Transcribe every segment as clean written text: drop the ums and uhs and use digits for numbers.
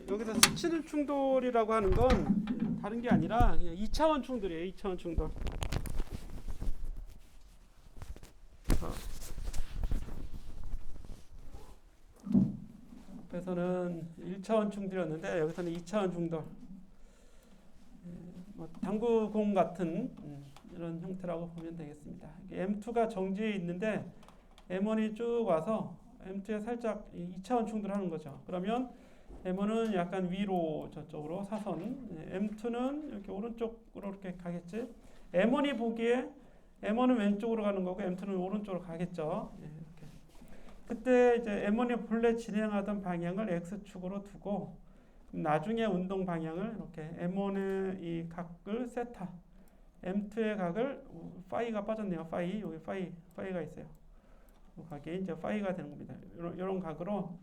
여기서 스치는 충돌이라고 하는 건 다른 게 아니라 그냥 2차원 충돌이에요. 2차원 충돌. 앞에서는 1차원 충돌이었는데 여기서는 2차원 충돌. 뭐 당구공 같은 이런 형태라고 보면 되겠습니다. M2가 정지해 있는데 M1이 쭉 와서 M2에 살짝 2차원 충돌하는 거죠. 그러면 M1은 약간 위로 저쪽으로 사선, M2는 이렇게 오른쪽으로 이렇게 가겠지. M1이 보기에 M1은 왼쪽으로 가는 거고 M2는 오른쪽으로 가겠죠. 이렇게. 그때 이제 M1이 본래 진행하던 방향을 X축으로 두고 나중에 운동 방향을 이렇게 M1의 이 각을 세타, M2의 각을 파이가 빠졌네요. 파이 여기 파이가 있어요. 이 각이 이제 파이가 되는 겁니다. 이런 각으로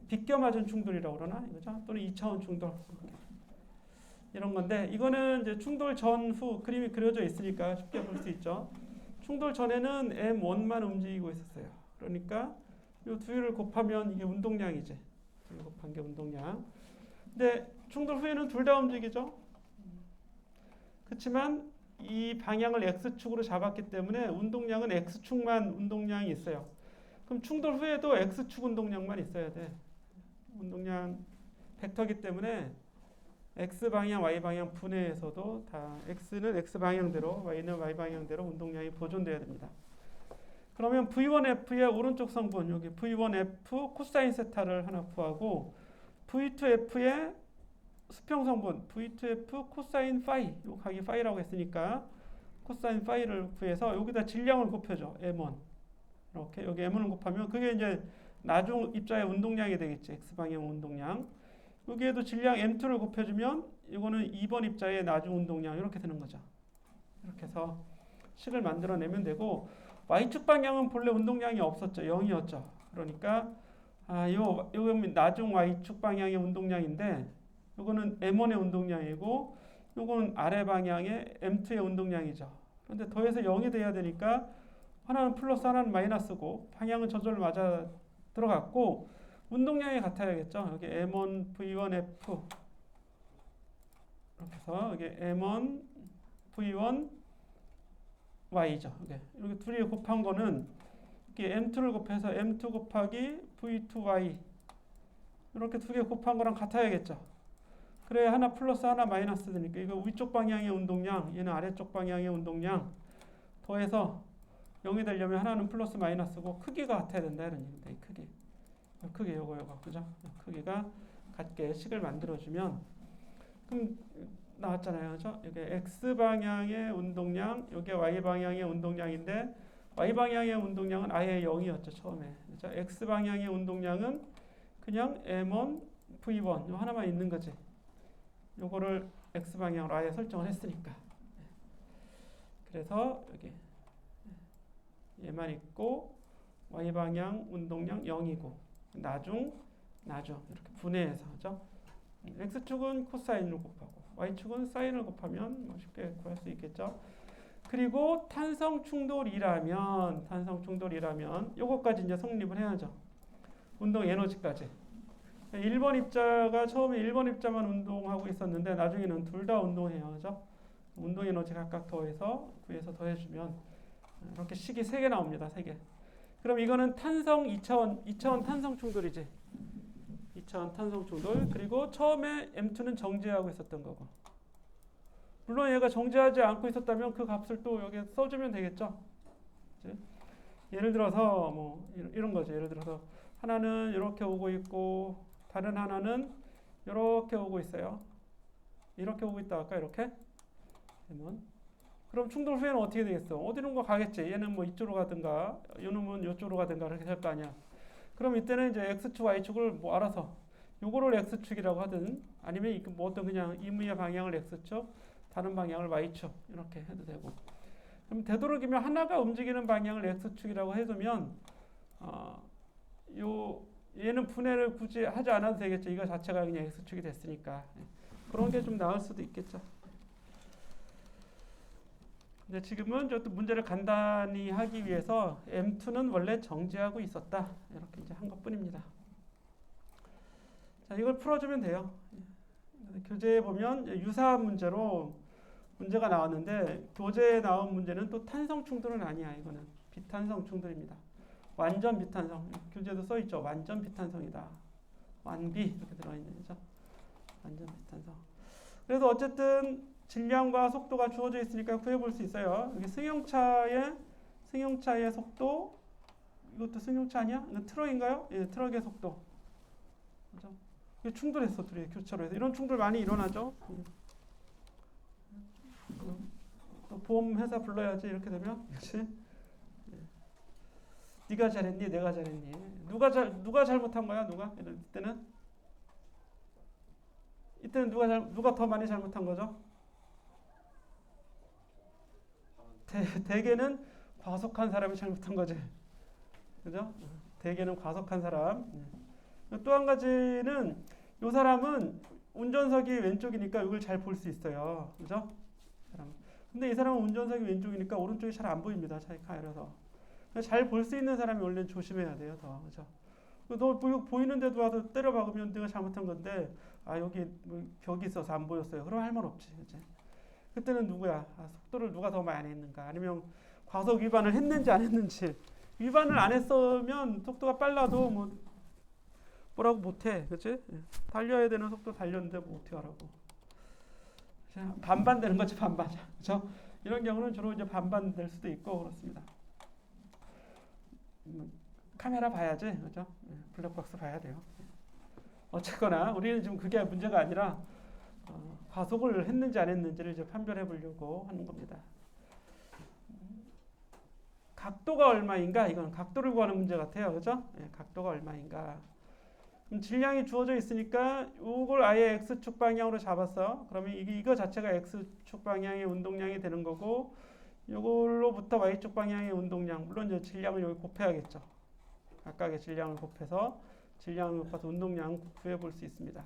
비껴 맞은 충돌이라고 그러나 이거죠? 또는 2차원 충돌 이런 건데 이거는 이제 충돌 전후 그림이 그려져 있으니까 쉽게 볼 수 있죠. 충돌 전에는 M1만 움직이고 있었어요. 그러니까 이 두 개를 곱하면 이게 운동량이지. 곱한 게 운동량. 근데 충돌 후에는 둘 다 움직이죠. 그렇지만 이 방향을 X축으로 잡았기 때문에 운동량은 X축만 운동량이 있어요. 그럼 충돌 후에도 X축 운동량만 있어야 돼. 운동량 벡터이기 때문에 X방향, Y방향 분해에서도 다 X는 X방향대로, Y는 Y방향대로 운동량이 보존돼야 됩니다. 그러면 V1F의 오른쪽 성분, 여기 V1F 코사인 세타를 하나 구하고 V2F의 수평 성분, V2F 코사인 파이, 요 각이 파이라고 했으니까 코사인 파이를 구해서 여기다 질량을 곱해줘. M1. 이렇게 여기 M1을 곱하면 그게 이제 나중 입자의 운동량이 되겠지. X방향 운동량. 여기에도 질량 M2를 곱해주면 이거는 2번 입자의 나중 운동량 이렇게 되는 거죠. 이렇게 해서 식을 만들어내면 되고 Y축 방향은 본래 운동량이 없었죠. 0이었죠. 그러니까 요 나중 Y축 방향의 운동량인데 요거는 M1의 운동량이고 요거는 아래 방향의 M2의 운동량이죠. 그런데 더해서 0이 돼야 되니까 하나는 플러스 하나는 마이너스고 방향은 저절로 맞아 들어갔고 운동량이 같아야겠죠. 여기 M1 V1F 이렇게 해서 여기 M1 V1 Y죠. 이렇게 둘이 곱한 거는 이렇게 M2를 곱해서 M2 곱하기 V2Y 이렇게 두 개 곱한 거랑 같아야겠죠. 그래 하나 플러스 하나 마이너스 되니까 이거 위쪽 방향의 운동량 얘는 아래쪽 방향의 운동량 더해서 0이 되려면 하나는 플러스 마이너스고 크기가 같아야 된다 이런 얘기입니다. 이 크기 요거 그죠? 크기가 같게 식을 만들어주면 그럼 나왔잖아요. 그죠? 이게 X방향의 운동량, 이게 Y방향의 운동량인데 Y방향의 운동량은 아예 0이었죠. 처음에. 그죠? X방향의 운동량은 그냥 M1, V1 요 하나만 있는 거지. 요거를 X방향으로 아예 설정을 했으니까. 그래서 여기 얘만 있고 Y방향 운동량 0이고 나중 이렇게 분해해서 그죠? X축은 코사인을 곱하고 Y축은 사인을 곱하면 뭐 쉽게 구할 수 있겠죠. 그리고 탄성 충돌이라면 요거까지 이제 성립을 해야죠. 운동 에너지까지. 1번 입자가 처음에 1번 입자만 운동하고 있었는데 나중에는 둘 다 운동해요. 그죠? 운동 에너지 각각 구해서 더해주면 이렇게 식이 3개 나옵니다. 3개. 그럼 이거는 탄성 2차원 탄성 충돌이지. 2차원 탄성 충돌. 그리고 처음에 M2는 정지하고 있었던 거고. 물론 얘가 정지하지 않고 있었다면 그 값을 또 여기에 써주면 되겠죠. 그치? 예를 들어서 뭐 이런 거죠. 예를 들어서 하나는 이렇게 오고 있고 다른 하나는 이렇게 오고 있어요. 이렇게 오고 있다 할까? 이렇게? 그럼 충돌 후에는 어떻게 되겠어? 어디론가 가겠지. 얘는 뭐 이쪽으로 가든가 이놈은 이쪽으로 가든가 그렇게 될 거 아니야. 그럼 이때는 이제 X축, Y축을 뭐 알아서 요거를 X축이라고 하든 아니면 뭐 어떤 그냥 임의의 방향을 X축, 다른 방향을 Y축 이렇게 해도 되고. 그럼 되도록이면 하나가 움직이는 방향을 X축이라고 해두면 얘는 분해를 굳이 하지 않아도 되겠죠. 이거 자체가 그냥 X축이 됐으니까. 그런 게 좀 나을 수도 있겠죠. 근데 지금은 저 문제를 간단히 하기 위해서 M2는 원래 정지하고 있었다. 이렇게 이제 한 것뿐입니다. 자, 자, 이걸 풀어주면 돼요. 교재에 보면 유사한 문제로 문제가 나왔는데 교재에 나온 문제는 또 탄성 충돌은 아니야. 이거는 비탄성 충돌입니다. 완전 비탄성. 교재도 써있죠. 완전 비탄성이다. 완비 이렇게 들어있는 거죠. 완전 비탄성. 그래서 어쨌든 질량과 속도가 주어져 있으니까 구해볼 수 있어요. 여기 승용차의 속도, 이것도 승용차 아니야? 이거 트럭인가요? 예, 트럭의 속도. 그죠? 이게 충돌했어, 둘이 교차로 해서. 이런 충돌 많이 일어나죠. 또 보험회사 불러야지 이렇게 되면, 그렇지? 네가 잘했니? 내가 잘했니? 누가 잘못한 거야? 이때는 누가 더 많이 잘못한 거죠? 대개는 과속한 사람이 잘못한 거지. 그죠? 대개는 과속한 사람. 또 한 가지는 이 사람은 운전석이 왼쪽이니까 이걸 잘 볼 수 있어요. 그죠? 근데 이 사람은 운전석이 왼쪽이니까 오른쪽이 잘 안 보입니다. 차이 가려서. 잘 볼 수 있는 사람이 원래 조심해야 돼요. 더. 그죠? 너 보이는데도 와서 때려 박으면 내가 잘못한 건데, 아, 여기 뭐 벽이 있어서 안 보였어요. 그럼 할 말 없지. 그치? 그때는 누구야? 아, 속도를 누가 더 많이 했는가? 아니면 과속 위반을 했는지 안 했는지. 위반을 안 했으면 속도가 빨라도 뭐라고 못해. 그치? 달려야 되는 속도 달렸는데 뭐 어떻게 하라고. 반반 되는 거지, 반반. 그죠? 이런 경우는 주로 이제 반반 될 수도 있고 그렇습니다. 카메라 봐야지, 그죠? 블랙박스 봐야 돼요. 어쨌거나 우리는 지금 그게 문제가 아니라 과속을 했는지 안 했는지를 이제 판별해 보려고 하는 겁니다. 각도가 얼마인가? 이건 각도를 구하는 문제 같아요, 그죠? 각도가 얼마인가? 그럼 질량이 주어져 있으니까 이걸 아예 x축 방향으로 잡았어. 그러면 이거 자체가 x축 방향의 운동량이 되는 거고, 이걸로부터 y축 방향의 운동량, 물론 이제 질량을 여기 곱해야겠죠. 각각의 질량을 곱해서 질량을 곱해서 운동량 구해 볼 수 있습니다.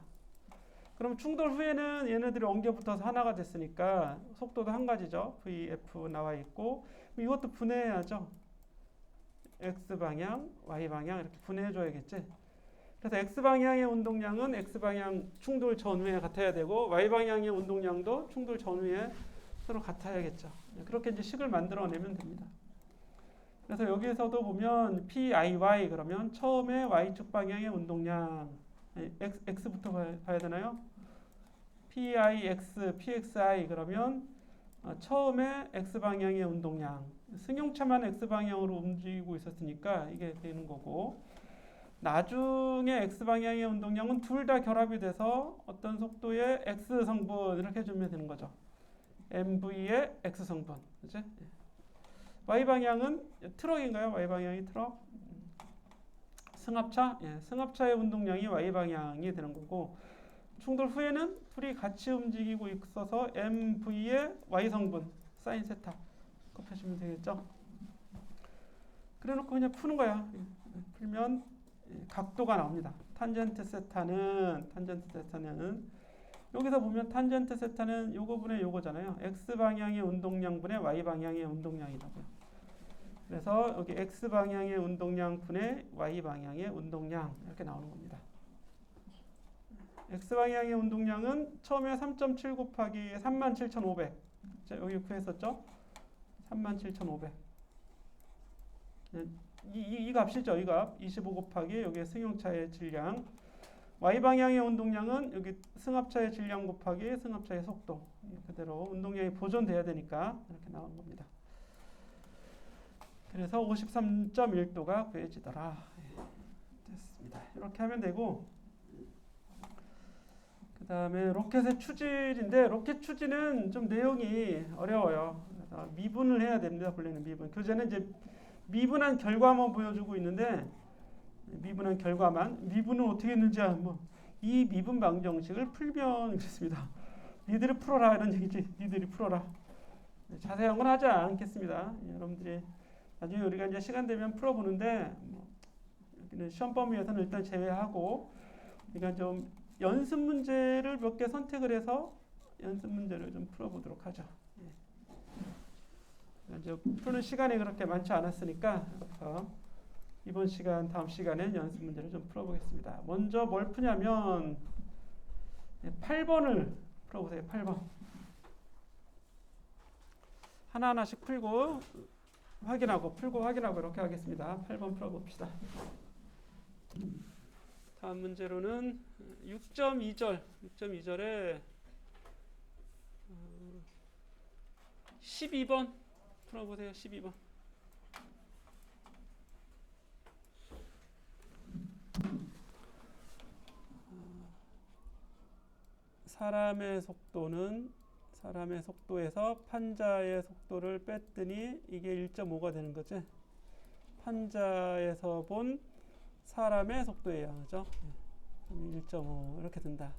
그럼 충돌 후에는 얘네들이 엉겨 붙어서 하나가 됐으니까 속도도 한 가지죠. VF 나와 있고, 이것도 분해해야죠. X방향, Y방향 이렇게 분해해 줘야겠지. 그래서 X방향의 운동량은 X방향 충돌 전후에 같아야 되고, Y방향의 운동량도 충돌 전후에 서로 같아야겠죠. 그렇게 이제 식을 만들어내면 됩니다. 그래서 여기에서도 보면 PIY 그러면 처음에 Y축 방향의 운동량, X부터 봐야 되나요? PIX, PXI 그러면 처음에 X방향의 운동량, 승용차만 X방향으로 움직이고 있었으니까 이게 되는 거고, 나중에 X방향의 운동량은 둘 다 결합이 돼서 어떤 속도의 X성분 이렇게 해주면 되는 거죠. MV의 X성분. 그치? Y방향은 트럭인가요? Y방향이 트럭? 승합차? 예, 승합차의 운동량이 Y방향이 되는 거고, 충돌 후에는 둘이 같이 움직이고 있어서 MV의 Y성분, 사인 세타 곱해주면 되겠죠? 그래 놓고 그냥 푸는 거야. 풀면 각도가 나옵니다. 탄젠트 세타는 여기서 보면 탄젠트 세타는 요거 분의 요거잖아요. X방향의 운동량 분의 Y방향의 운동량이라고요. 그래서 여기 X방향의 운동량 분의 Y방향의 운동량 이렇게 나오는 겁니다. X방향의 운동량은 처음에 3.7 곱하기 37,500 여기 구했었죠? 37,500 이 값이죠. 이 값 25 곱하기 여기 승용차의 질량, Y방향의 운동량은 여기 승합차의 질량 곱하기 승합차의 속도, 그대로 운동량이 보존돼야 되니까 이렇게 나오는 겁니다. 그래서 53.1도가 구해지더라. 됐습니다. 이렇게 하면 되고, 그 다음에 로켓의 추진인데, 로켓 추진은 좀 내용이 어려워요. 그래서 미분을 해야 됩니다. 원래는 미분. 교재는 이제 미분한 결과만 보여주고 있는데, 미분한 결과만, 미분은 어떻게 했는지 이 미분 방정식을 풀면 그렇습니다. 니들이 풀어라 이런 얘기지. 니들이 풀어라. 자세한 건 하지 않겠습니다. 여러분들이 나중에 우리가 이제 시간 되면 풀어보는데, 여기는 시험 범위에서는 일단 제외하고, 우리가 좀 연습 문제를 몇 개 선택을 해서 연습 문제를 좀 풀어보도록 하죠. 이제 푸는 시간이 그렇게 많지 않았으니까 이번 시간, 다음 시간에 연습 문제를 좀 풀어보겠습니다. 먼저 뭘 푸냐면 8번을 풀어보세요. 8번. 하나하나씩 풀고 확인하고 풀고 확인하고 이렇게 하겠습니다. 8번 풀어봅시다. 다음 문제로는 6.2절에 12번 풀어보세요. 12번. 사람의 속도에서 판자의 속도를 뺐더니 이게 1.5가 되는 거지. 판자에서 본 사람의 속도예요. 그죠? 1.5 이렇게 된다.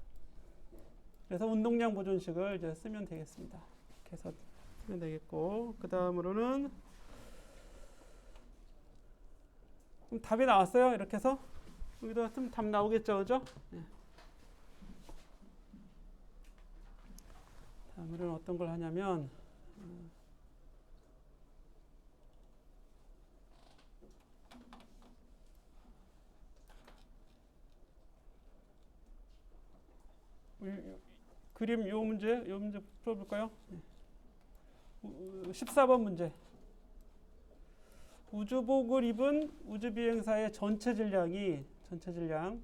그래서 운동량 보존식을 이제 쓰면 되겠습니다. 이렇게 해서 쓰면 되겠고, 그 다음으로는 답이 나왔어요. 이렇게 해서 여기다 쓰면 답 나오겠죠, 그죠? 네. 다음으로는 어떤 걸 하냐면 그림 요 문제 풀어볼까요? 14번 문제. 우주복을 입은 우주비행사의 전체 질량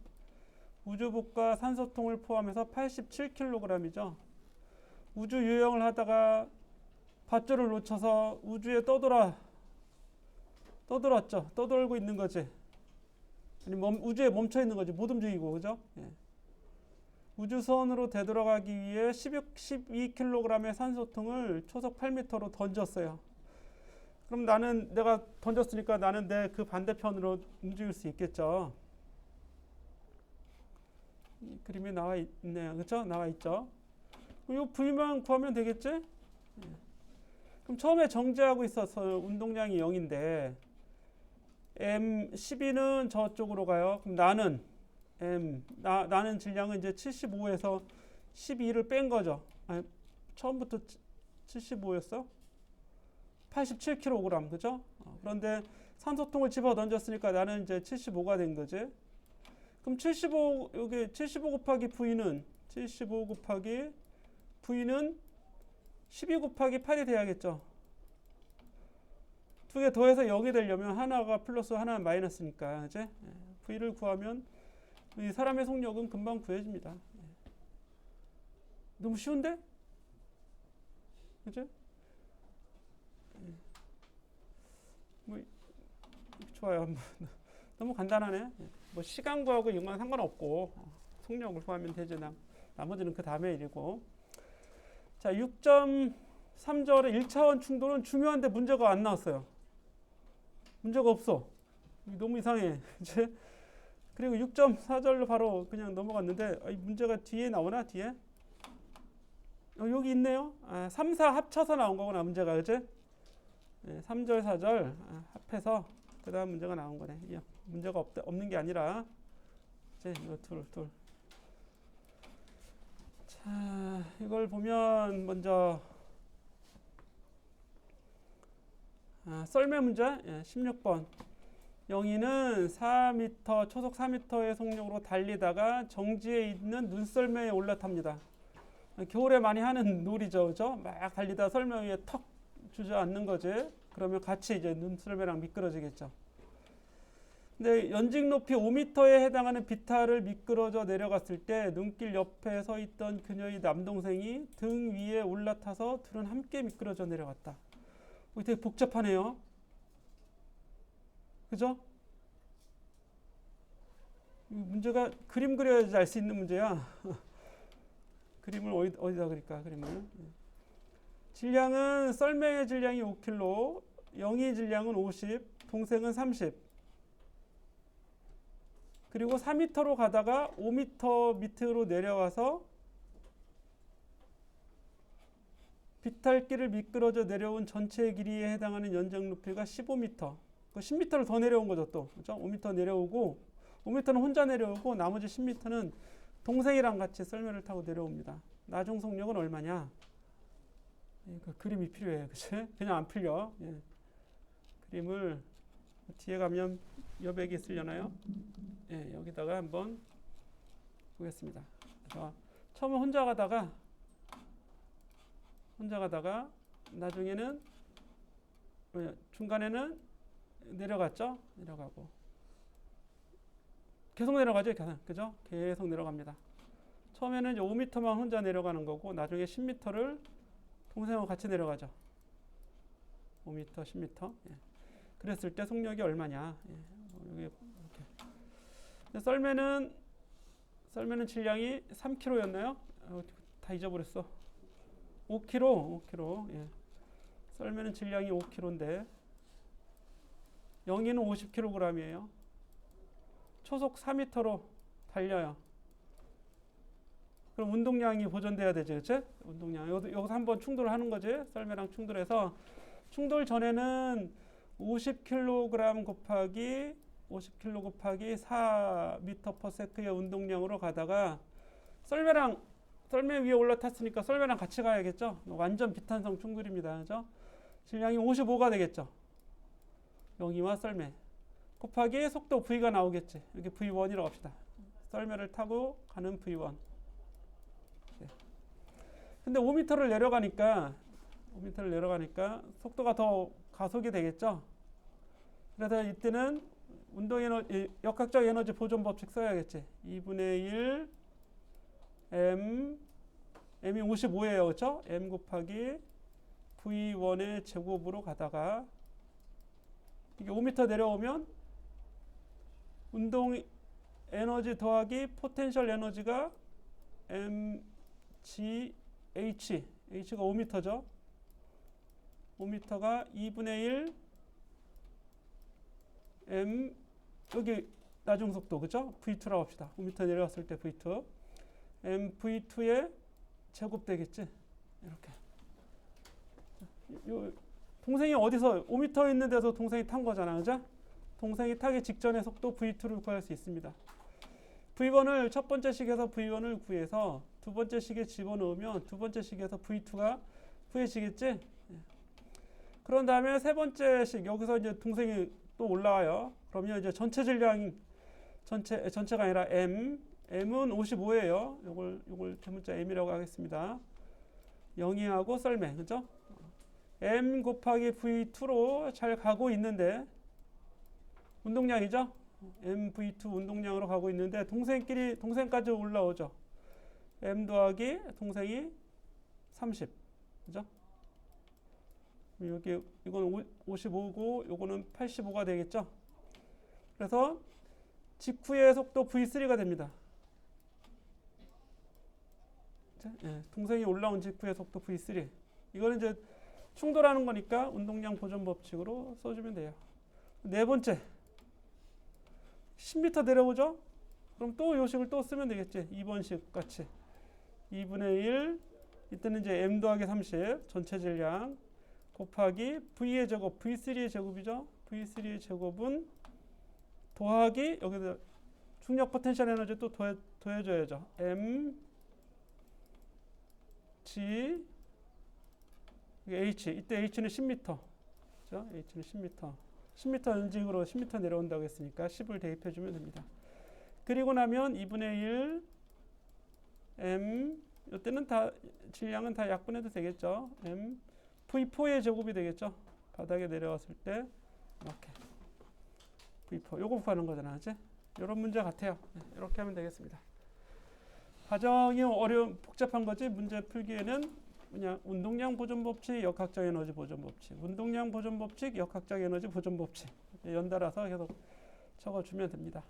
우주복과 산소통을 포함해서 87kg이죠. 우주 유영을 하다가 밧줄을 놓쳐서 우주에 떠돌았죠. 떠돌고 있는 거지. 아니, 우주에 멈춰 있는 거지. 못 움직이고, 그죠? 예. 우주선으로 되돌아가기 위해 12kg의 산소통을 초속 8m로 던졌어요. 그럼 내가 던졌으니까 나는 내 그 반대편으로 움직일 수 있겠죠. 이 그림이 나와 있네요. 그렇죠? 나와 있죠. 이 V만 구하면 되겠지? 그럼 처음에 정지하고 있어서 운동량이 0인데 M12는 저쪽으로 가요. 그럼 나는 질량은 이제 75에서 12를 뺀 거죠. 아니, 처음부터 75였어? 87kg, 그죠? 그런데 산소통을 집어 던졌으니까 나는 이제 75가 된 거지. 그럼 여기 75 곱하기 V는 12 곱하기 8이 돼야겠죠. 두 개 더해서 0이 되려면 하나가 플러스 하나는 마이너스니까, 이제 V를 구하면 이 사람의 속력은 금방 구해집니다. 너무 쉬운데? 그죠? 좋아요. 너무 간단하네. 뭐 시간 구하고 이런 건 상관없고 속력을 구하면 되지. 나머지는 그 다음에 일이고. 자, 6.3절의 1차원 충돌은 중요한데 문제가 안 나왔어요. 문제가 없어. 너무 이상해. 이제 그리고 6.4절로 바로 그냥 넘어갔는데 문제가 뒤에 나오나? 뒤에? 여기 있네요. 3, 4 합쳐서 나온 거구나. 문제가. 그치? 3절, 4절 합해서 그 다음 문제가 나온 거네. 문제가 없는 게 아니라 이제 이거 둘. 자, 이걸 보면 먼저 썰매 문제 16번. 영희는 4m, 초속 4m의 속력으로 달리다가 정지에 있는 눈썰매에 올라탑니다. 겨울에 많이 하는 놀이죠, 그죠? 막 달리다 썰매 위에 턱 주저앉는 거지. 그러면 같이 이제 눈썰매랑 미끄러지겠죠. 근데 연직 높이 5m에 해당하는 비탈을 미끄러져 내려갔을 때 눈길 옆에 서 있던 그녀의 남동생이 등 위에 올라타서 둘은 함께 미끄러져 내려갔다. 되게 복잡하네요. 그죠? 문제가 그림 그려야지 알 수 있는 문제야. 그림을 어디다 그릴까? 그림을. 질량은 썰매의 질량이 5kg, 영희 질량은 50, 동생은 30. 그리고 4m로 가다가 5m 밑으로 내려와서 비탈길을 미끄러져 내려온 전체 길이에 해당하는 연장 높이가 15m. 10m를 더 내려온 거죠, 또. 그렇죠? 5m 내려오고, 5m는 혼자 내려오고, 나머지 10m는 동생이랑 같이 썰매를 타고 내려옵니다. 나중 속력은 얼마냐? 그 그림이 필요해. 그치? 그냥 안 풀려. 그림을 뒤에 가면 여백이 있으려나요? 예, 여기다가 한번 보겠습니다. 그래서 처음에 혼자 가다가 나중에는 중간에는 내려갔죠? 내려가고 계속 내려가죠, 그죠? 계속 내려갑니다. 처음에는 이제 5m만 혼자 내려가는 거고 나중에 10m를 동생하고 같이 내려가죠. 5m, 10m. 예. 그랬을 때 속력이 얼마냐? 예. 여기 이렇게. 썰매는 질량이 3kg였나요? 다 잊어버렸어. 5kg. 예. 썰매는 질량이 5kg인데 영희는 50kg이에요. 초속 4m로 달려요. 그럼 운동량이 보존돼야 되죠, 그렇죠? 운동량. 여기서 한번 충돌을 하는 거지. 썰매랑 충돌해서 충돌 전에는 50kg 곱하기 4m/s의 운동량으로 가다가 썰매 위에 올라탔으니까 썰매랑 같이 가야겠죠. 완전 비탄성 충돌입니다, 그죠? 질량이 55가 되겠죠. 여기와 썰매 곱하기 속도 V가 나오겠지. 여기 V1이라고 합시다. 썰매를 타고 가는 V1. 네. 근데 5m를 내려가니까 속도가 더 가속이 되겠죠. 그래서 이때는 역학적 에너지 보존 법칙 써야겠지. 2분의 1 m이 55예요, 그렇죠? m 곱하기 v1의 제곱으로 가다가 이게 5m 내려오면 운동 에너지 더하기 포텐셜 에너지가 mgh, h가 5m죠. 5m가 2분의 1 m 여기 나중 속도 그죠? v2라고 합시다. 5m 내려왔을 때 v2 m v2의 제곱 되겠지. 이렇게. 동생이 어디서 5m 있는 데서 동생이 탄 거잖아, 그죠? 동생이 타기 직전의 속도 v2를 구할 수 있습니다. v1을 첫 번째 식에서 v1을 구해서 두 번째 식에 집어넣으면 두 번째 식에서 v2가 구해지겠지? 그런 다음에 세 번째 식 여기서 이제 동생이 또 올라와요. 그러면 이제 전체 질량이 전체가 아니라 m은 55예요. 요걸 대문자 m이라고 하겠습니다. 영희하고 썰매, 그죠? m 곱하기 v2로 잘 가고 있는데 운동량이죠? mv2 운동량으로 가고 있는데 동생까지 올라오죠. m 더하기 동생이 30, 그죠? 여기 이건 55고 요거는 85가 되겠죠. 그래서 직후의 속도 v3가 됩니다. 네, 동생이 올라온 직후의 속도 v3. 이거는 이제 충돌하는 거니까 운동량 보존 법칙으로 써주면 돼요. 네 번째 10m 내려오죠. 그럼 또 요 식을 또 쓰면 되겠지. 2번식 같이 2분의 1 이때는 이제 m 더하기 30 전체 질량 곱하기 v의 제곱, v3의 제곱이죠. v3의 제곱은 더하기 여기서 중력 포텐셜 에너지 또 더해줘야죠. m g h 이때 h는 10m, 그렇죠? h는 10m, 10m 연직으로 10m 내려온다고 했으니까 10을 대입해주면 됩니다. 그리고 나면 2분의 1 m 이때는 다 질량은 다 약분해도 되겠죠. m V4의 제곱이 되겠죠. 바닥에 내려왔을 때 이렇게 V4 요거 구하는 거잖아, 그치? 이런 문제 같아요. 네, 이렇게 하면 되겠습니다. 과정이 복잡한 거지 문제 풀기에는 그냥 운동량 보존 법칙, 역학적 에너지 보존 법칙, 운동량 보존 법칙, 역학적 에너지 보존 법칙 연달아서 계속 적어주면 됩니다.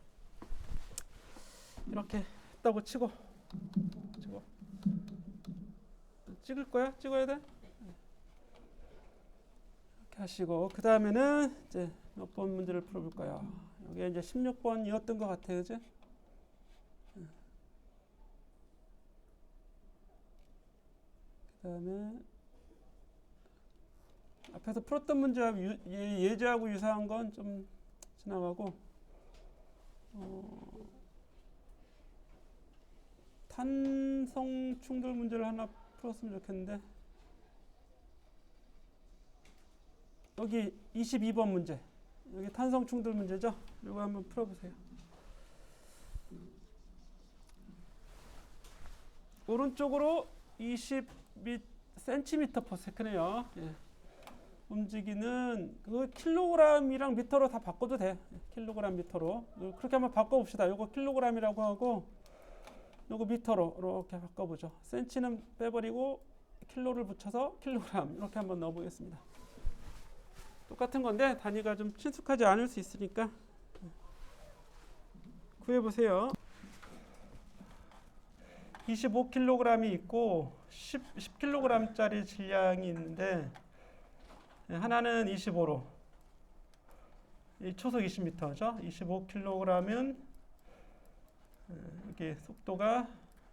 이렇게 했다고 치고 찍을 거야? 찍어야 돼? 하시고 그 다음에는 이제 몇 번 문제를 풀어볼까요? 여기 이제 16번이었던 것 같아요, 그죠? 그 다음에 앞에서 풀었던 문제와 예제하고 유사한 건 좀 지나가고 탄성 충돌 문제를 하나 풀었으면 좋겠는데 여기 22번 문제 여기 탄성 충돌 문제죠? 이거 한번 풀어보세요. 오른쪽으로 20cm/s네요. 예. 움직이는 그 킬로그램이랑 미터로 다 바꿔도 돼. 킬로그램 미터로. 그렇게 한번 바꿔봅시다. 이거 킬로그램이라고 하고 이거 미터로 이렇게 바꿔보죠. 센치는 빼버리고 킬로를 붙여서 킬로그램 이렇게 한번 넣어보겠습니다. 똑같은 건데 단위가 좀 친숙하지 않을 수 있으니까 구해보세요. 25kg이 있고 10kg짜리 질량이 있는데 하나는 25로 초속 20m죠. 25kg은 이게 속도가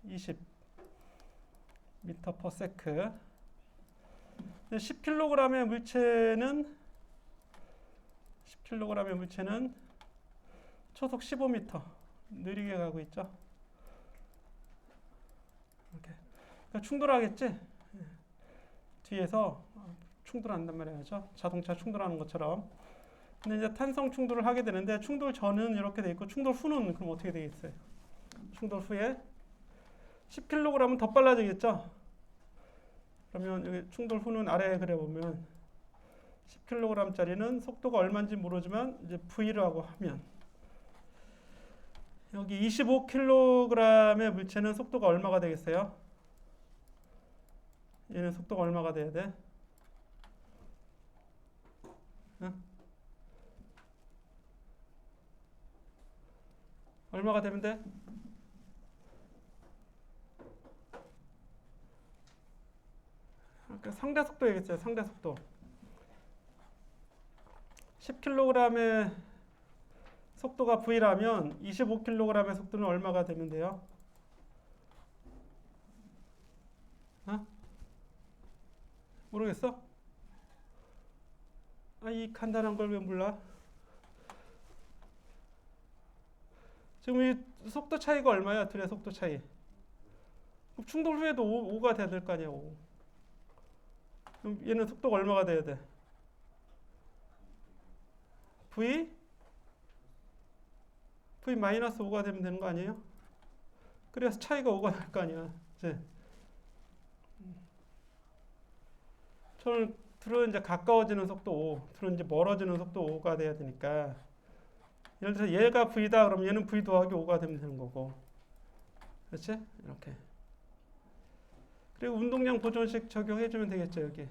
20m/s. 10kg의 물체는 초속 15m 느리게 가고 있죠. 이렇게 그러니까 충돌하겠지. 뒤에서 충돌한단 말이죠. 자동차 충돌하는 것처럼. 근데 이제 탄성 충돌을 하게 되는데 충돌 전은 이렇게 돼 있고 충돌 후는 그럼 어떻게 되겠어요? 충돌 후에 10kg은 더 빨라지겠죠. 그러면 여기 충돌 후는 아래에 그려보면 10kg짜리는 속도가 얼마인지 모르지만 이제 V라고 하면 여기 25kg의 물체는 속도가 얼마가 되겠어요? 얘는 속도가 얼마가 돼야 돼? 응? 얼마가 되면 돼? 그러니까 상대 속도 얘기했어요. 상대 속도. 10kg의 속도가 V라면 25kg의 속도는 얼마가 되면 돼요? 어? 모르겠어? 이 간단한 걸 왜 몰라? 지금 이 속도 차이가 얼마야? 둘의 속도 차이. 충돌 후에도 5가 돼야 될 거 아니야. 5. 그럼 얘는 속도가 얼마가 돼야 돼? V-5가 되면 되는 거 아니에요? 그래서 차이가 5가 될 거 아니야. 이제 둘은 이제 가까워지는 속도 5, 둘은 이제 멀어지는 속도 5가 돼야 되니까. 예를 들어서 얘가 V다 그러면 얘는 V 더하기 5가 되면 되는 거고. 그렇지? 이렇게. 그리고 운동량 보존식 적용해주면 되겠죠, 여기.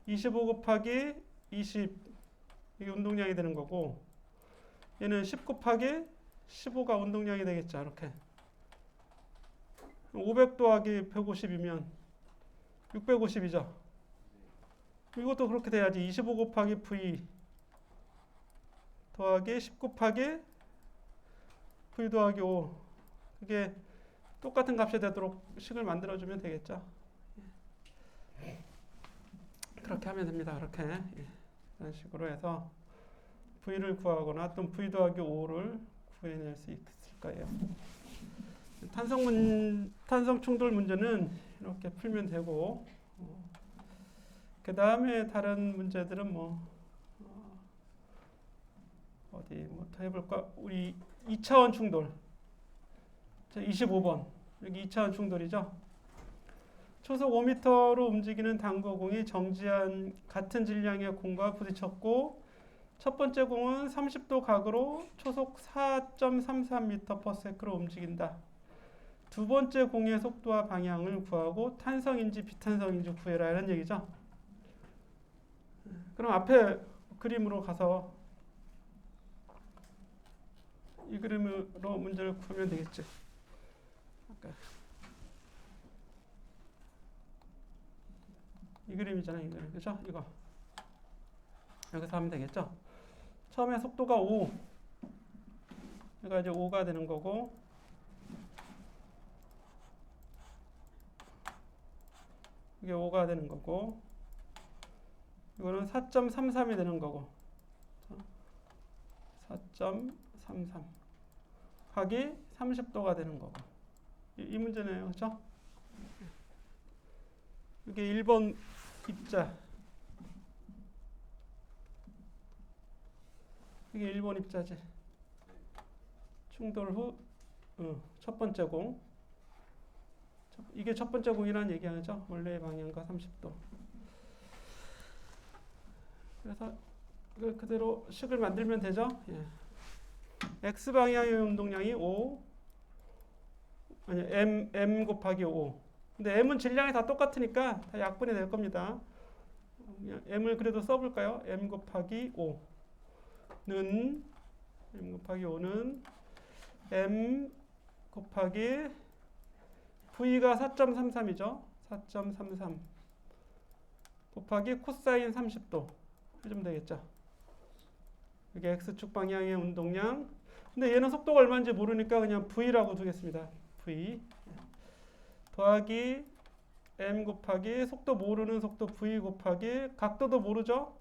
25 곱하기 20, 이게 운동량이 되는 거고, 얘는 10 곱하기 15가 운동량이 되겠죠, 이렇게. 500 더하기 150이면 650이죠. 이것도 그렇게 돼야지. 25 곱하기 V 더하기 10 곱하기 V 더하기 5. 그게 똑같은 값이 되도록 식을 만들어주면 되겠죠. 그렇게 하면 됩니다. 그렇게. 이런 식으로 해서 V를 구하거나 또는 V 더하기 5를 구해낼 수 있을 거예요. 탄성 충돌 문제는 이렇게 풀면 되고, 그 다음에 다른 문제들은 어디 더 해볼까? 우리 2차원 충돌. 자, 25번. 여기 2차원 충돌이죠. 초속 5m로 움직이는 당구공이 정지한 같은 질량의 공과 부딪혔고, 첫 번째 공은 30도 각으로 초속 4.33m/s로 움직인다. 두 번째 공의 속도와 방향을 구하고 탄성인지 비탄성인지 구해라, 이런 얘기죠. 그럼 앞에 그림으로 가서 이 그림으로 문제를 풀면 되겠지. 이 그림이잖아요, 이 그림. 그죠? 이거. 여기서 하면 되겠죠? 처음에 속도가 5. 얘가 이제 5가 되는 거고, 이게 5가 되는 거고, 이거는 4.33이 되는 거고, 4.33 각이 30도가 되는 거고. 이 문제네요. 그렇죠? 이게 1번 입자. 이게 1번 입자지. 충돌 후 첫 번째 공. 이게 첫 번째 공이라는 얘기 아니죠? 원래의 방향과 30도. 그래서 이걸 그대로 식을 만들면 되죠? 예. x 방향의 운동량이 5, 아니 m 곱하기 5. 근데 m은 질량이 다 똑같으니까 다 약분이 될 겁니다. m을 그래도 써볼까요? m 곱하기 5는 m 곱하기 v가 4.33이죠. 4.33 곱하기 코사인 30도 해주면 되겠죠. 이게 x축 방향의 운동량. 근데 얘는 속도가 얼마인지 모르니까 그냥 v라고 두겠습니다. v 더하기 m 곱하기 속도 모르는 속도 v 곱하기 각도도 모르죠.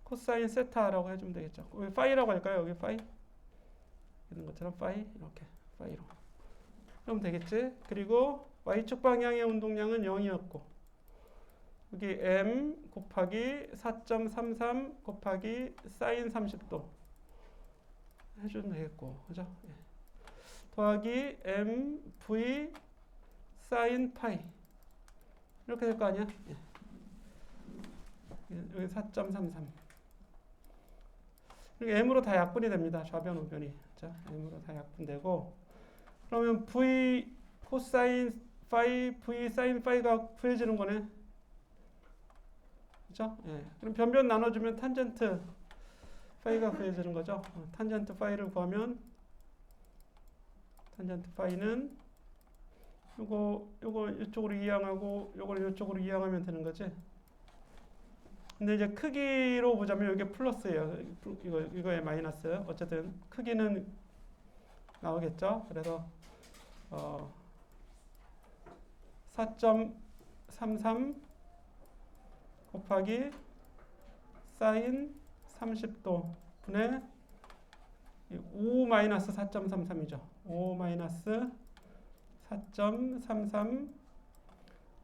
코사인 세타라고 해주면 되겠죠. 왜 파이라고 할까요? 여기 파이 이런 것처럼 파이 이렇게 파이로 그럼 되겠지. 그리고 y축 방향의 운동량은 0이었고 여기 m 곱하기 4.33 곱하기 사인 30도 해주면 되겠고, 그죠? 예. 더하기 m v 사인 파이 이렇게 될 거 아니야? 예. 여기 4.33 m으로 다 약분이 됩니다. 좌변 우변이. 자, m으로 다 약분되고 그러면 v 코사인 파이 v 사인 파이가 구해지는 거네. 그죠? 예. 그럼 변변 나눠주면 탄젠트 파이가 구해지는 거죠. 탄젠트 파이를 구하면 탄젠트 파이는 요거 이쪽으로 이항하고 요걸 이쪽으로 이항하면 되는 거지. 근데 이제 크기로 보자면 이게 플러스예요. 이거에 마이너스. 어쨌든 크기는 나오겠죠. 그래서 4.33 곱하기 사인 30도 분의 5 마이너스 4.33이죠. 5 마이너스 4.33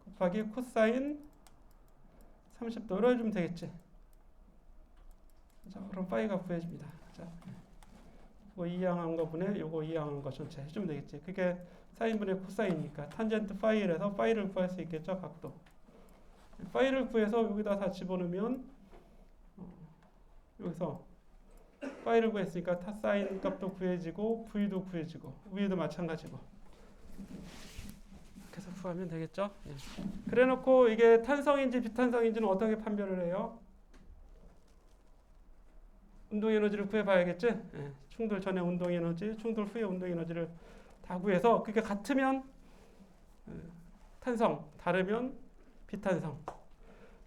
곱하기 코사인 30도로 해주면 되겠지. 자, 그럼 파이가 구해집니다. 자, 이거 이항한 거 분의 요거 이항한 거 전체 해주면 되겠지. 그게 사인분의 코사인이니까 탄젠트 파이에서 파이를 구할 수 있겠죠. 각도. 파이를 구해서 여기다 다 집어넣으면 여기서 파이를 구했으니까 타사인 값도 구해지고 v도 구해지고 위에도 마찬가지고 계속 구하면 되겠죠. 예. 그래놓고 이게 탄성인지 비탄성인지는 어떻게 판별을 해요? 운동 에너지를 구해봐야겠지. 예. 충돌 전에 운동 에너지, 충돌 후에 운동 에너지를 다 구해서 그게 같으면 탄성, 다르면 비탄성.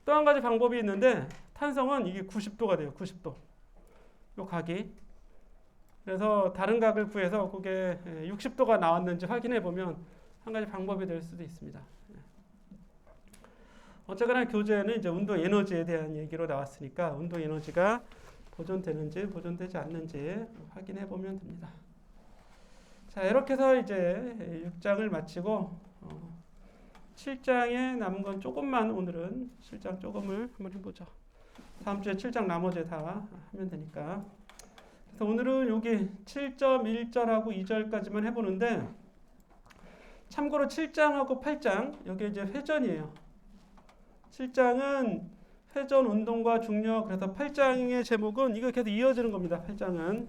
또 한 가지 방법이 있는데 탄성은 이게 90도가 돼요. 90도. 요 각이. 그래서 다른 각을 구해서 그게 60도가 나왔는지 확인해 보면 한 가지 방법이 될 수도 있습니다. 어쨌거나 교재에는 이제 운동 에너지에 대한 얘기로 나왔으니까 운동 에너지가 보존되는지 보존되지 않는지 확인해 보면 됩니다. 자, 이렇게 해서 이제 6장을 마치고 7장에 남은 건 조금만 오늘은 7장 조금을 한번 해보죠. 다음 주에 7장 나머지 다 하면 되니까. 그래서 오늘은 여기 7.1절하고 2절까지만 해보는데 참고로 7장하고 8장 여기 이제 회전이에요. 7장은 회전 운동과 중력. 그래서 8장의 제목은 이거 계속 이어지는 겁니다. 8장은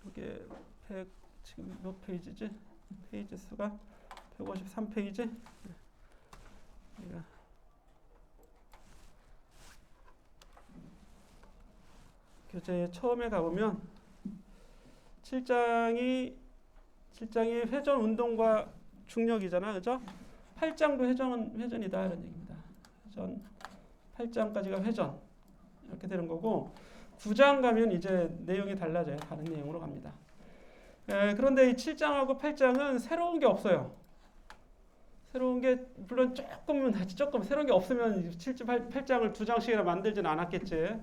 이게 지금 몇 페이지지? 페이지 수가 153페이지. 교재 처음에 가보면 7장이 회전 운동과 중력이잖아, 그죠? 8장도 회전이다 이런 얘기입니다. 회전 8장까지가 회전 이렇게 되는 거고 9장 가면 이제 내용이 달라져요. 다른 내용으로 갑니다. 그런데 이 7장하고 8장은 새로운 게 없어요. 새로운 게 물론 조금 새로운 게 없으면 8장을 2장씩이나 만들지는 않았겠지.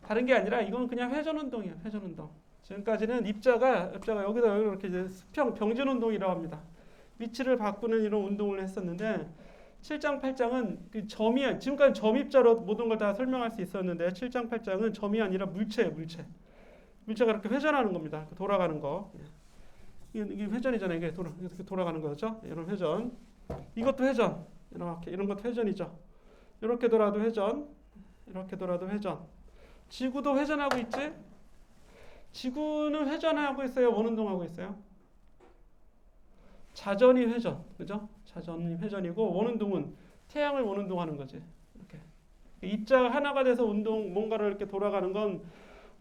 다른 게 아니라 이건 그냥 회전 운동이에요. 회전 운동. 지금까지는 입자가 여기다 이렇게 이제 수평 병진 운동이라고 합니다. 위치를 바꾸는 이런 운동을 했었는데 7장 8장은 그 점이 지금까지 점입자로 모든 걸 다 설명할 수 있었는데 7장 8장은 점이 아니라 물체예요. 물체. 물체가 이렇게 회전하는 겁니다. 돌아가는 거. 이게 회전이잖아요. 이게 이렇게 돌아가는 거죠. 이런 회전. 이것도 회전. 이렇게 이런 것도 회전이죠. 이렇게 돌아도 회전. 이렇게 돌아도 회전. 지구도 회전하고 있지? 지구는 회전하고 있어요? 원운동하고 있어요? 자전이 회전. 그죠? 자전이 회전이고 원운동은 태양을 원운동하는 거지. 이렇게. 입자가 하나가 돼서 뭔가를 이렇게 돌아가는 건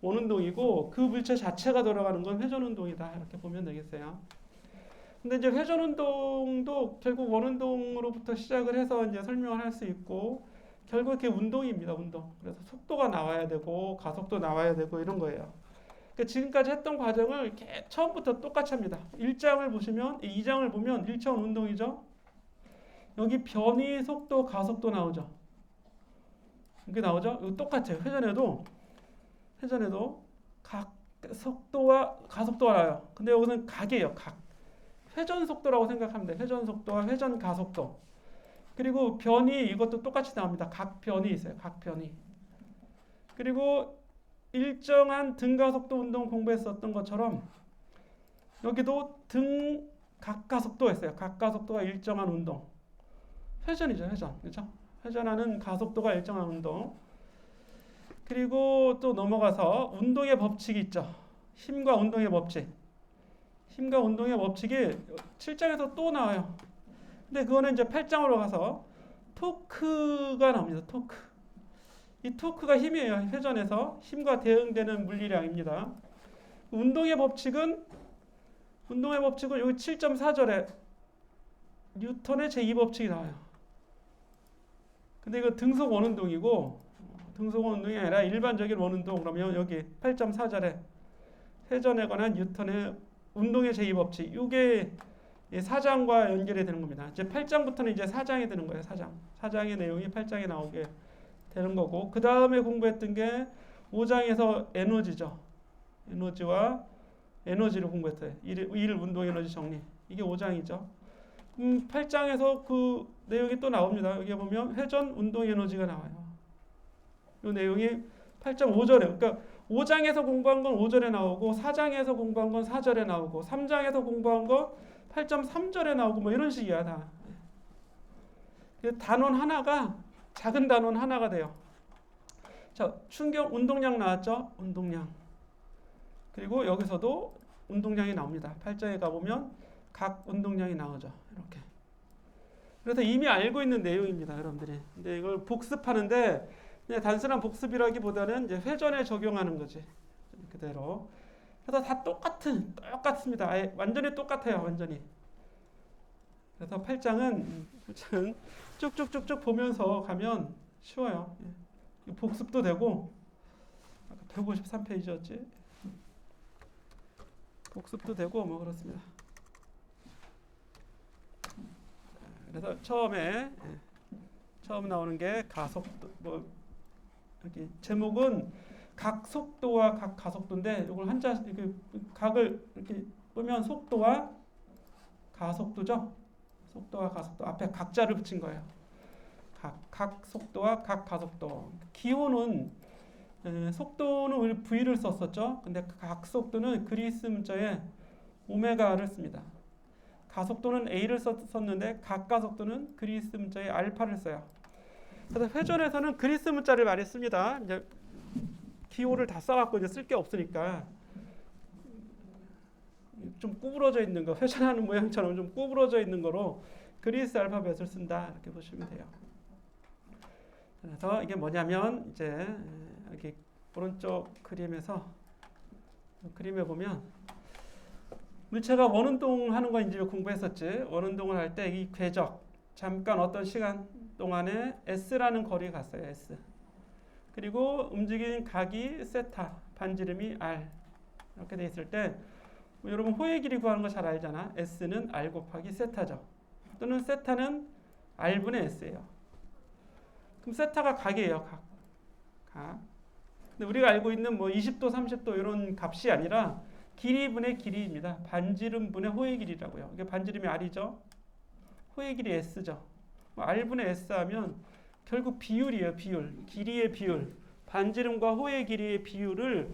원운동이고 그 물체 자체가 돌아가는 건 회전운동이다. 이렇게 보면 되겠어요. 근데 이제 회전운동도 결국 원운동으로부터 시작을 해서 이제 설명을 할 수 있고 결국 이게 운동입니다. 운동. 그래서 속도가 나와야 되고 가속도 나와야 되고 이런 거예요. 그러니까 지금까지 했던 과정을 이렇게 처음부터 똑같이 합니다. 1장을 보시면 2장을 보면 1차원 운동이죠. 여기 변이, 속도, 가속도 나오죠. 이게 나오죠. 이거 똑같아요. 회전에도 각 속도와 가속도가 나와요. 근데 여기서는 각이에요. 각. 회전 속도라고 생각하면 돼요. 회전 속도와 회전 가속도. 그리고 변이 이것도 똑같이 나옵니다. 각 변이 있어요. 각 변이. 그리고 일정한 등가속도 운동 공부했었던 것처럼 여기도 각가속도가 있어요. 각가속도가 일정한 운동. 회전이죠. 회전. 그렇죠? 회전하는 가속도가 일정한 운동. 그리고 또 넘어가서 운동의 법칙이 있죠. 힘과 운동의 법칙. 힘과 운동의 법칙이 7장에서 또 나와요. 근데 그거는 이제 8장으로 가서 토크가 나옵니다. 토크. 이 토크가 힘이에요. 회전에서 힘과 대응되는 물리량입니다. 운동의 법칙은 여기 7.4절에 뉴턴의 제2법칙이 나와요. 근데 이거 등속 원운동이고 등속 원운동이 아니라 일반적인 원운동. 그러면 여기 8.4절에 회전에 관한 뉴턴의 운동의 제2법칙. 이게 4장과 연결이 되는 겁니다. 이제 8장부터는 이제 4장이 되는 거예요. 4장의 내용이 8장에 나오게 되는 거고 그 다음에 공부했던 게 5장에서 에너지죠. 에너지를 공부했어요. 일 운동 에너지 정리. 이게 5장이죠. 8장에서 그 내용이 또 나옵니다. 여기 보면 회전 운동 에너지가 나와요. 이 내용이 8.5절에 그러니까 5장에서 공부한 건 5절에 나오고 4장에서 공부한 건 4절에 나오고 3장에서 공부한 건 8.3절에 나오고 뭐 이런 식이야 다. 단원 하나가 작은 단원 하나가 돼요. 자, 충격 운동량 나왔죠? 운동량. 그리고 여기서도 운동량이 나옵니다. 8장에 가보면 각 운동량이 나오죠. 이렇게. 그래서 이미 알고 있는 내용입니다, 여러분들이. 근데 이걸 복습하는데 그냥 단순한 복습이라기보다는 이제 회전에 적용하는 거지. 그대로. 그래서 다 똑같습니다. 아예 완전히 똑같아요, 완전히. 그래서 8장은 쭉쭉쭉쭉 보면서 가면 쉬워요. 복습도 되고 153페이지였지. 복습도 되고 뭐 그렇습니다. 그래서 처음 나오는 게 가속도. 뭐 여기 제목은 각 속도와 각 가속도인데 이걸 한자 이렇게 각을 이렇게 보면 속도와 가속도죠. 속도와 가속도 앞에 각자를 붙인 거예요. 각 속도와 각 가속도. 기호는 속도는 우리 V를 썼었죠. 근데 각 속도는 그리스 문자에 오메가를 씁니다. 가속도는 A를 썼는데 각 가속도는 그리스 문자에 알파를 써요. 그래서 회전에서는 그리스 문자를 많이 씁니다. 이제 기호를 다 써갖고 이제 쓸 게 없으니까 좀 구부러져 있는 거, 회전하는 모양처럼 좀 구부러져 있는 거로 그리스 알파벳을 쓴다 이렇게 보시면 돼요. 그래서 이게 뭐냐면 이제 여기 오른쪽 그림에 보면 물체가 원운동 하는 거 이제 공부했었지. 원운동을 할 때 이 궤적 잠깐 어떤 시간 동안에 S라는 거리에 갔어요. S. 그리고 움직인 각이 세타, 반지름이 R 이렇게 돼 있을 때 여러분 호의 길이 구하는 거 잘 알잖아. S는 R 곱하기 세타죠. 또는 세타는 R분의 S예요. 그럼 세타가 각이에요. 각. 근데 우리가 알고 있는 뭐 20도, 30도 이런 값이 아니라 길이분의 길이입니다. 반지름분의 호의 길이라고요. 이게 반지름이 R이죠. 호의 길이 S죠. R분의 S 하면 결국 비율이에요. 비율. 길이의 비율. 반지름과 호의 길이의 비율을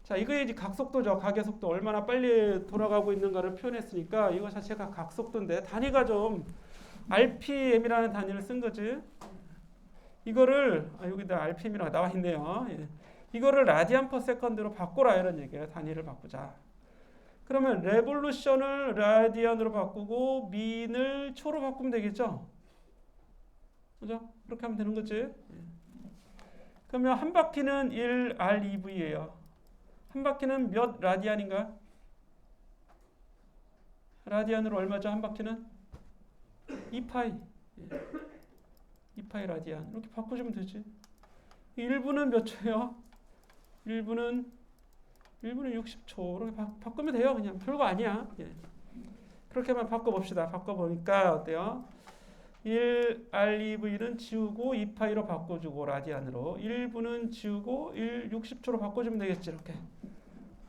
자, 이게 이제 각속도죠. 가계속도 얼마나 빨리 돌아가고 있는가를 표현했으니까 이거 자체가 각속도인데 단위가 좀 RPM이라는 단위를 쓴 거지. 이거를 여기다 RPM이라고 나와 있네요. 예. 이거를 라디안 퍼 세컨드로 바꾸라 이런 얘기예요. 단위를 바꾸자. 그러면 레볼루션을 라디안으로 바꾸고 민을 초로 바꾸면 되겠죠? 그죠? 그렇게 하면 되는 거지. 예. 그러면 한 바퀴는 1REV예요. 한 바퀴는 몇 라디안인가? 라디안으로 얼마죠? 한 바퀴는? 2파이. 2파이 라디안. 이렇게 바꿔주면 되지. 1분은 몇 초예요? 1분은 60초. 이렇게 바꾸면 돼요. 그냥 별거 아니야. 예. 그렇게만 바꿔봅시다. 바꿔보니까 어때요? 1REV는 지우고 2파이로 바꿔주고 라디안으로 1분은 지우고 60초로 바꿔주면 되겠지. 이렇게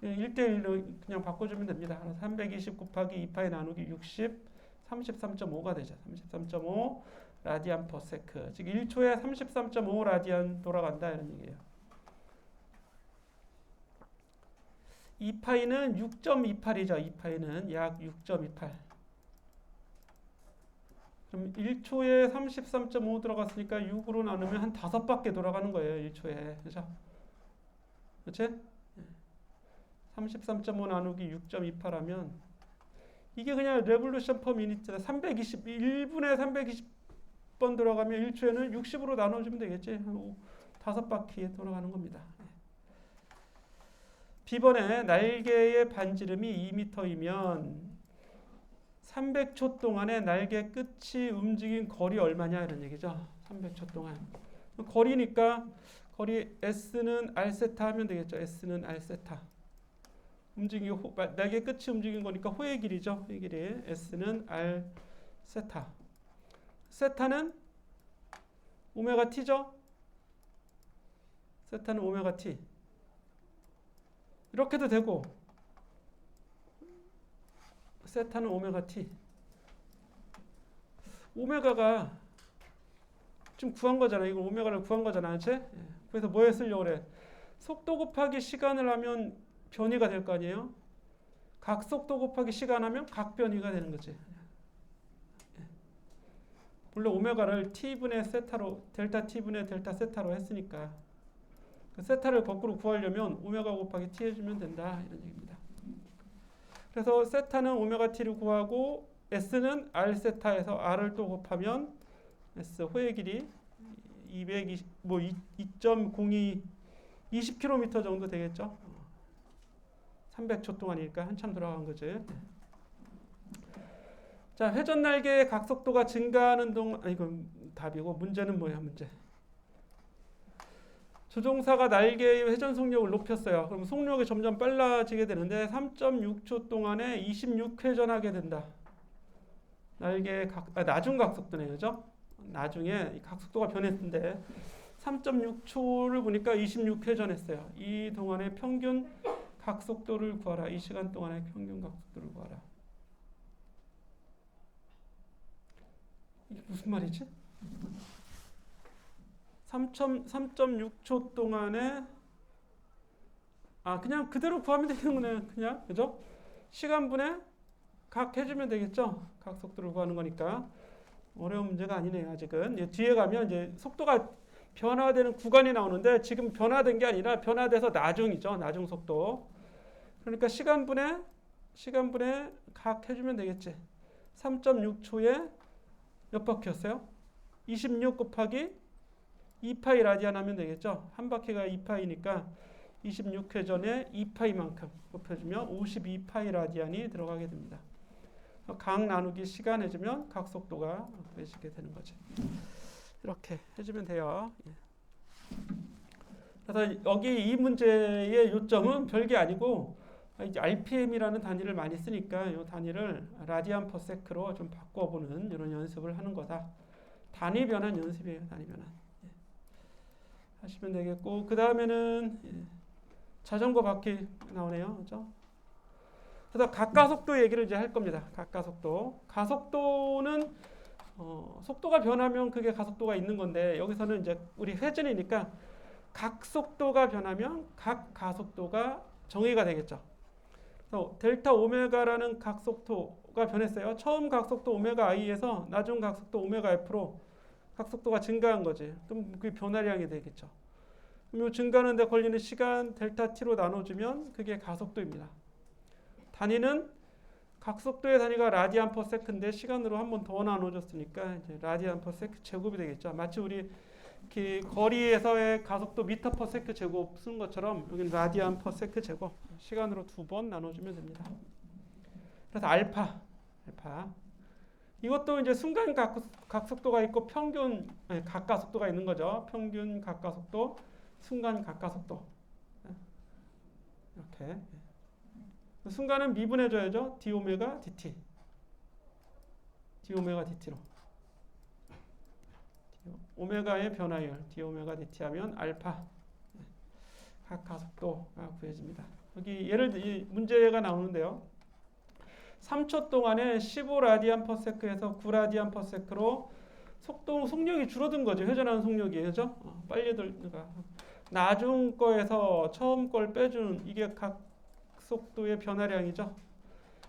1대1로 그냥 바꿔주면 됩니다. 320 곱하기 2파이 나누기 60 33.5가 되죠. 33.5 라디안 퍼 세크. 즉 1초에 33.5 라디안 돌아간다 이런 얘기예요. 2파이는 6.28이죠. 2파이는 약 6.28. 그럼 1초에 33.5 들어갔으니까 6으로 나누면 한 5바퀴 돌아가는 거예요. 1초에. 그죠? 그렇지? 33.5 나누기 6.28 하면 이게 그냥 레볼루션 퍼 미니트다. 1분에 320번 들어가면 1초에는 60으로 나눠주면 되겠지. 한 5바퀴 돌아가는 겁니다. B번에 날개의 반지름이 2m이면 300초 동안에 날개 끝이 움직인 거리 얼마냐 이런 얘기죠. 300초 동안. 거리니까 거리 S는 R세타 하면 되겠죠. S는 R세타. 날개 끝이 움직인 거니까 호의 길이죠. 호의 길이. S는 R세타. 세타는 오메가 T죠. 세타는 오메가 T. 이렇게도 되고 세타는 오메가 T. 오메가가 지금 구한 거잖아. 이걸 오메가를 구한 거잖아. 그렇지? 그래서 뭐에 쓰려고 그래? 속도 곱하기 시간을 하면 변이가 될 거 아니에요? 각속도 곱하기 시간 하면 각변이가 되는 거지. 원래 오메가를 T분의 세타로 델타 T분의 델타 세타로 했으니까 그 세타를 거꾸로 구하려면 오메가 곱하기 T 해주면 된다 이런 얘기입니다. 그래서 세타는 오메가 T를 구하고 S는 R 세타에서 R을 또 곱하면 S 호의 길이 2.02 20km 정도 되겠죠. 300초 동안이니까 한참 들어간 거지. 자, 회전 날개의 각속도가 증가하는 동안 이건 답이고 문제는 뭐야? 문제. 조종사가 날개의 회전 속력을 높였어요. 그럼 속력이 점점 빨라지게 되는데 3.6초 동안에 26회전하게 된다. 날개의 나중 각속도네요. 그죠? 나중에 각속도가 변했는데 3.6초를 보니까 26회전했어요. 이 동안의 평균 각속도를 구하라. 이 시간 동안의 평균 각속도를 구하라. 이게 무슨 말이지? 3.6초 동안에 그냥 그대로 구하면 되는 거네. 그냥 그죠? 시간분에 각 해주면 되겠죠? 각속도를 구하는 거니까 어려운 문제가 아니네요. 아직은 이제 뒤에 가면 이제 속도가 변화되는 구간이 나오는데 지금 변화된 게 아니라 변화돼서 나중이죠. 나중 속도. 그러니까 시간분에 각 해주면 되겠지. 3.6초에 몇 바퀴였어요? 26 곱하기 2파이 라디안 하면 되겠죠. 한 바퀴가 2파이니까 26회전에 2파이만큼 곱해주면 52파이 라디안이 들어가게 됩니다. 각 나누기 시간 해주면 각 속도가 구해지게 되는 거죠. 이렇게 해주면 돼요. 그래서 여기 이 문제의 요점은 별게 아니고 이제 RPM이라는 단위를 많이 쓰니까 이 단위를 라디안 퍼 세크로 좀 바꿔보는 이런 연습을 하는 거다. 단위 변환 연습이에요. 단위 변환. 하시면 되겠고 그 다음에는 자전거 바퀴 나오네요. 그렇죠? 그래서 가까속도 얘기를 이제 할 겁니다. 가까속도. 가속도는 속도가 변하면 그게 가속도가 있는 건데 여기서는 이제 우리 회전이니까 각속도가 변하면 각 가속도가 정의가 되겠죠. 그래서 델타 오메가라는 각속도가 변했어요. 처음 각속도 오메가 i에서 나중 각속도 오메가 f로 각속도가 증가한 거지. 그럼 그게 변화량이 되겠죠. 그럼 이 증가하는 데 걸리는 시간 델타 t로 나눠주면 그게 가속도입니다. 단위는 각속도의 단위가 라디안 퍼 세컨인데 시간으로 한 번 더 나눠줬으니까 이제 라디안 퍼 세컨 제곱이 되겠죠. 마치 우리 거리에서의 가속도 미터 퍼 세컨 제곱 쓰는 것처럼 여기는 라디안 퍼 세컨 제곱 시간으로 두 번 나눠주면 됩니다. 그래서 알파 이것도 이제 순간 각속도가 있고 평균 각가속도가 있는 거죠. 평균 각가속도, 순간 각가속도 이렇게 순간은 미분해줘야죠. d 오메가 dt d 오메가 dt로 오메가의 변화율 d 오메가 dt 하면 알파 각가속도가 구해집니다. 여기 이 문제가 나오는데요. 3초 동안에 15라디안 퍼 세크에서 9라디안 퍼 세크로 속력이 줄어든 거죠. 회전하는 속력이. 그죠? 빨리 돌니까. 나중 거에서 처음 걸 빼주는 이게 각속도의 변화량이죠.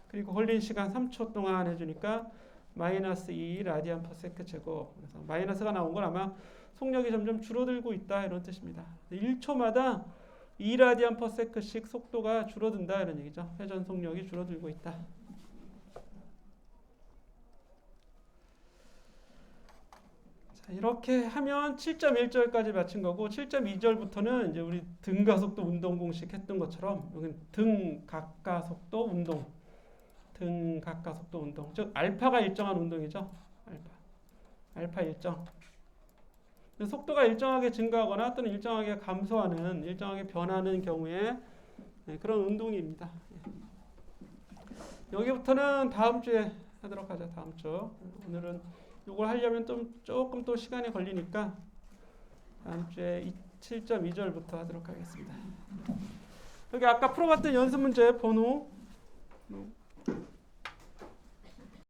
그리고 걸린 시간 3초 동안 해주니까 마이너스 2라디안 퍼 세크 제곱. 그래서 마이너스가 나온 건 아마 속력이 점점 줄어들고 있다 이런 뜻입니다. 1초마다 2라디안 퍼 세크씩 속도가 줄어든다 이런 얘기죠. 회전 속력이 줄어들고 있다. 이렇게 하면 7.1절까지 마친 거고 7.2절부터는 이제 우리 등가속도 운동 공식 했던 것처럼 여기는 등각가속도 운동, 등각가속도 운동, 즉 알파가 일정한 운동이죠. 알파 일정. 속도가 일정하게 증가하거나 또는 일정하게 감소하는, 일정하게 변하는 경우에 그런 운동입니다. 여기부터는 다음 주에 하도록 하죠. 다음 주. 오늘은 이걸 하려면 조금 또 시간이 걸리니까 다음 주에 7.2절부터 하도록 하겠습니다. 여기 아까 풀어봤던 연습 문제 번호